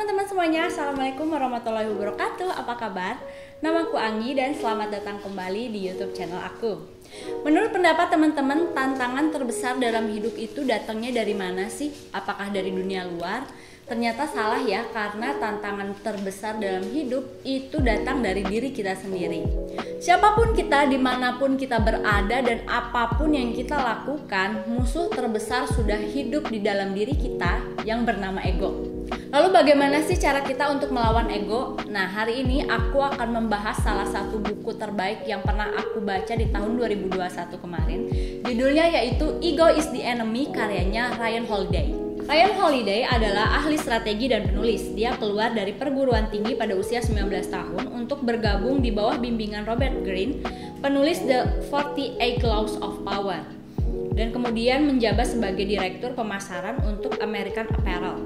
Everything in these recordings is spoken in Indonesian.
teman-teman semuanya, Assalamualaikum warahmatullahi wabarakatuh. Apa kabar? Namaku Anggi dan selamat datang kembali di YouTube channel aku. Menurut pendapat teman-teman, tantangan terbesar dalam hidup itu datangnya dari mana sih? Apakah dari dunia luar? Ternyata salah ya, karena tantangan terbesar dalam hidup itu datang dari diri kita sendiri. Siapapun kita, dimanapun kita berada, dan apapun yang kita lakukan, musuh terbesar sudah hidup di dalam diri kita yang bernama ego. Lalu bagaimana sih cara kita untuk melawan ego? Nah, hari ini aku akan membahas salah satu buku terbaik yang pernah aku baca di tahun 2021 kemarin. Judulnya yaitu Ego is the Enemy, karyanya Ryan Holiday. Ryan Holiday adalah ahli strategi dan penulis. Dia keluar dari perguruan tinggi pada usia 19 tahun untuk bergabung di bawah bimbingan Robert Greene, penulis The 48 Laws of Power, dan kemudian menjabat sebagai direktur pemasaran untuk American Apparel.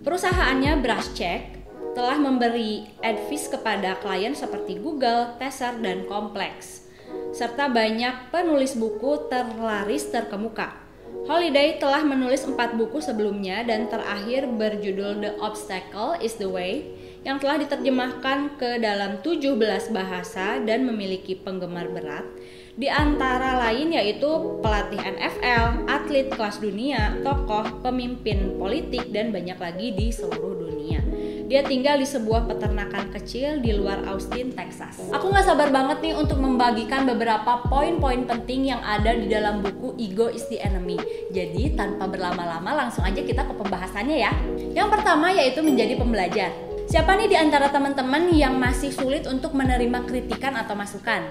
Perusahaannya Braschek telah memberi advice kepada klien seperti Google, Tesser, dan Complex, serta banyak penulis buku terlaris terkemuka. Holiday telah menulis 4 buku sebelumnya dan terakhir berjudul The Obstacle is the Way yang telah diterjemahkan ke dalam 17 bahasa dan memiliki penggemar berat, di antara lain yaitu pelatih NFL, atlet kelas dunia, tokoh, pemimpin politik, dan banyak lagi di seluruh dunia. Dia tinggal di sebuah peternakan kecil di luar Austin, Texas. Aku gak sabar banget nih untuk membagikan beberapa poin-poin penting yang ada di dalam buku Ego is the Enemy. Jadi tanpa berlama-lama langsung aja kita ke pembahasannya ya. Yang pertama yaitu menjadi pembelajar. Siapa nih di antara teman-teman yang masih sulit untuk menerima kritikan atau masukan?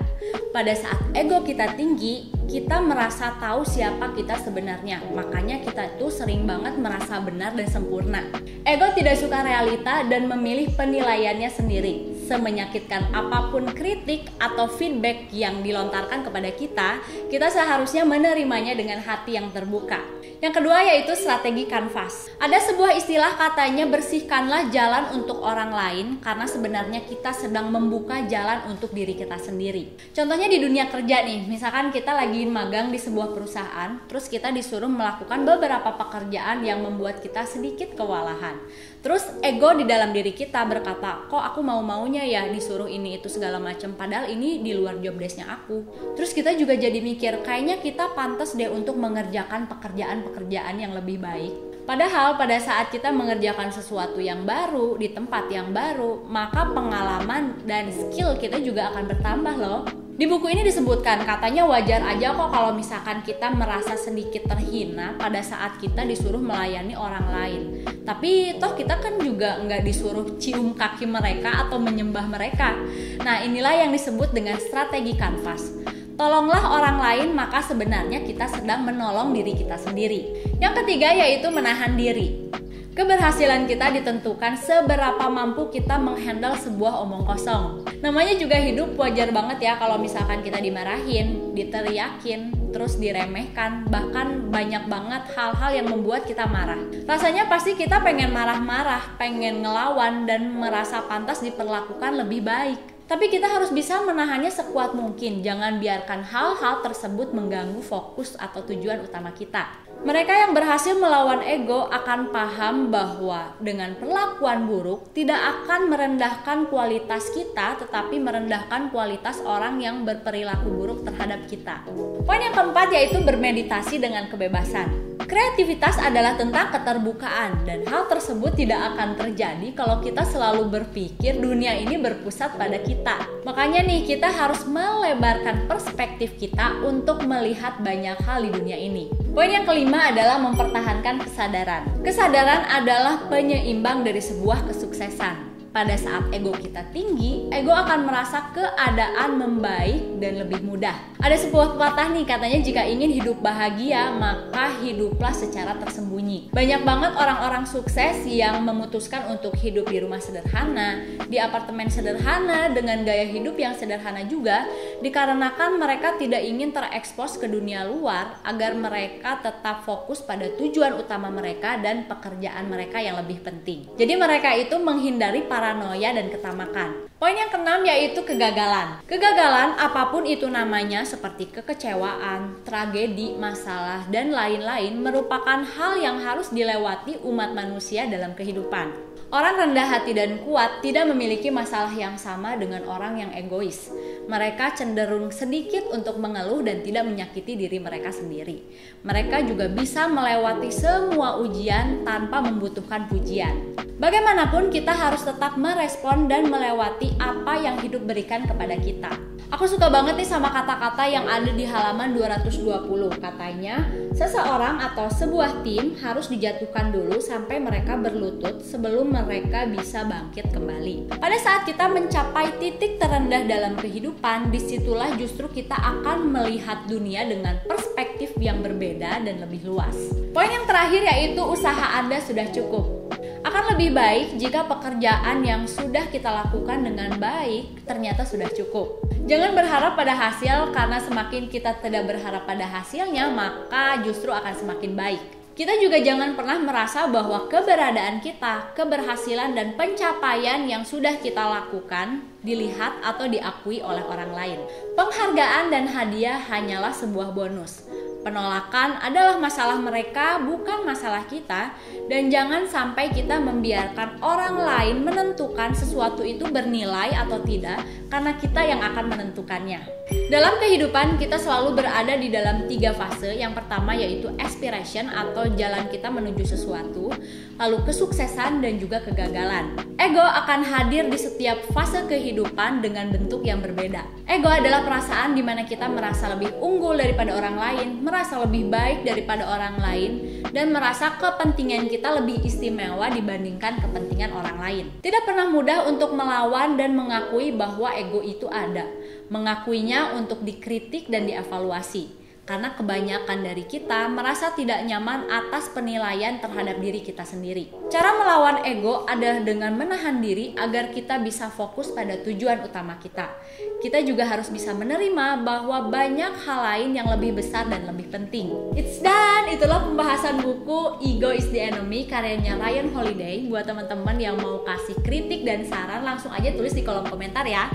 Pada saat ego kita tinggi, kita merasa tahu siapa kita sebenarnya. Makanya kita tuh sering banget merasa benar dan sempurna. Ego tidak suka realita dan memilih penilaiannya sendiri. Semenyakitkan apapun kritik atau feedback yang dilontarkan kepada kita seharusnya menerimanya dengan hati yang terbuka. Yang kedua yaitu strategi kanvas. Ada sebuah istilah katanya bersihkanlah jalan untuk orang lain karena sebenarnya kita sedang membuka jalan untuk diri kita sendiri. Contohnya di dunia kerja nih, misalkan kita lagi magang di sebuah perusahaan, terus kita disuruh melakukan beberapa pekerjaan yang membuat kita sedikit kewalahan. Terus ego di dalam diri kita berkata, kok aku mau-maunya ya disuruh ini itu segala macam, padahal ini di luar job desk-nya aku. Terus kita juga jadi mikir, kayaknya kita pantas deh untuk mengerjakan pekerjaan yang lebih baik. Padahal pada saat kita mengerjakan sesuatu yang baru di tempat yang baru, maka pengalaman dan skill kita juga akan bertambah loh. Di buku ini disebutkan katanya wajar aja kok kalau misalkan kita merasa sedikit terhina pada saat kita disuruh melayani orang lain. Tapi toh kita kan juga nggak disuruh cium kaki mereka atau menyembah mereka. Nah, inilah yang disebut dengan strategi kanvas. Tolonglah orang lain, maka sebenarnya kita sedang menolong diri kita sendiri. Yang ketiga yaitu menahan diri. Keberhasilan kita ditentukan seberapa mampu kita menghandle sebuah omong kosong. Namanya juga hidup, wajar banget ya kalau misalkan kita dimarahin, diteriakin, terus diremehkan, bahkan banyak banget hal-hal yang membuat kita marah. Rasanya pasti kita pengen marah-marah, pengen ngelawan, dan merasa pantas diperlakukan lebih baik. Tapi kita harus bisa menahannya sekuat mungkin. Jangan biarkan hal-hal tersebut mengganggu fokus atau tujuan utama kita. Mereka yang berhasil melawan ego akan paham bahwa dengan perlakuan buruk tidak akan merendahkan kualitas kita, tetapi merendahkan kualitas orang yang berperilaku buruk terhadap kita. Poin yang keempat yaitu bermeditasi dengan kebebasan. Kreativitas adalah tentang keterbukaan, dan hal tersebut tidak akan terjadi kalau kita selalu berpikir dunia ini berpusat pada kita. Makanya nih, kita harus melebarkan perspektif kita untuk melihat banyak hal di dunia ini. Poin yang kelima adalah mempertahankan kesadaran. Kesadaran adalah penyeimbang dari sebuah kesuksesan. Pada saat ego kita tinggi, ego akan merasa keadaan membaik dan lebih mudah. Ada sebuah pepatah nih, katanya jika ingin hidup bahagia, maka hiduplah secara tersembunyi. Banyak banget orang-orang sukses yang memutuskan untuk hidup di rumah sederhana, di apartemen sederhana, dengan gaya hidup yang sederhana juga, dikarenakan mereka tidak ingin terekspos ke dunia luar agar mereka tetap fokus pada tujuan utama mereka dan pekerjaan mereka yang lebih penting. Jadi mereka itu menghindari paranoia dan ketamakan. Poin yang keenam yaitu kegagalan. Kegagalan apapun itu namanya, seperti kekecewaan, tragedi, masalah, dan lain-lain, merupakan hal yang harus dilewati umat manusia dalam kehidupan. Orang rendah hati dan kuat tidak memiliki masalah yang sama dengan orang yang egois. Mereka cenderung sedikit untuk mengeluh dan tidak menyakiti diri mereka sendiri. Mereka juga bisa melewati semua ujian tanpa membutuhkan pujian. Bagaimanapun kita harus tetap merespon dan melewati apa yang hidup berikan kepada kita. Aku suka banget nih sama kata-kata yang ada di halaman 220. Katanya, seseorang atau sebuah tim harus dijatuhkan dulu sampai mereka berlutut sebelum mereka bisa bangkit kembali. Pada saat kita mencapai titik terendah dalam kehidupan, disitulah justru kita akan melihat dunia dengan perspektif yang berbeda dan lebih luas. Poin yang terakhir yaitu usaha Anda sudah cukup. Akan lebih baik jika pekerjaan yang sudah kita lakukan dengan baik ternyata sudah cukup. Jangan berharap pada hasil, karena semakin kita tidak berharap pada hasilnya, maka justru akan semakin baik. Kita juga jangan pernah merasa bahwa keberadaan kita, keberhasilan dan pencapaian yang sudah kita lakukan dilihat atau diakui oleh orang lain. Penghargaan dan hadiah hanyalah sebuah bonus. Penolakan adalah masalah mereka, bukan masalah kita, dan jangan sampai kita membiarkan orang lain menentukan sesuatu itu bernilai atau tidak, karena kita yang akan menentukannya. Dalam kehidupan kita selalu berada di dalam 3 fase. Yang pertama yaitu aspiration atau jalan kita menuju sesuatu, lalu kesuksesan dan juga kegagalan. Ego akan hadir di setiap fase kehidupan dengan bentuk yang berbeda. Ego adalah perasaan di mana kita merasa lebih unggul daripada orang lain, merasa lebih baik daripada orang lain, dan merasa kepentingan kita lebih istimewa dibandingkan kepentingan orang lain. Tidak pernah mudah untuk melawan dan mengakui bahwa ego itu ada. Mengakuinya untuk dikritik dan dievaluasi. Karena kebanyakan dari kita merasa tidak nyaman atas penilaian terhadap diri kita sendiri. Cara melawan ego adalah dengan menahan diri agar kita bisa fokus pada tujuan utama kita. Kita juga harus bisa menerima bahwa banyak hal lain yang lebih besar dan lebih penting. It's done! Itulah pembahasan buku Ego is the Enemy karyanya Ryan Holiday. Buat teman-teman yang mau kasih kritik dan saran, langsung aja tulis di kolom komentar ya.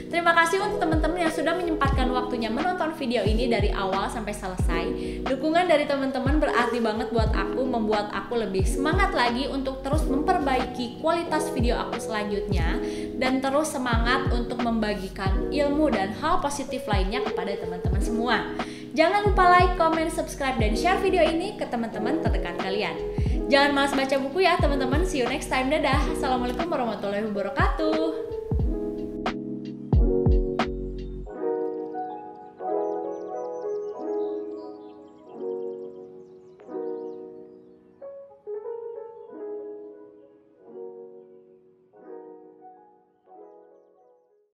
Terima kasih untuk teman-teman yang sudah menyempatkan waktunya menonton video ini dari awal sampai selesai. Dukungan dari teman-teman berarti banget buat aku, membuat aku lebih semangat lagi untuk terus memperbaiki kualitas video aku selanjutnya, dan terus semangat untuk membagikan ilmu dan hal positif lainnya kepada teman-teman semua. Jangan lupa like, comment, subscribe, dan share video ini ke teman-teman terdekat kalian. Jangan malas baca buku ya teman-teman. See you next time. Dadah. Assalamualaikum warahmatullahi wabarakatuh.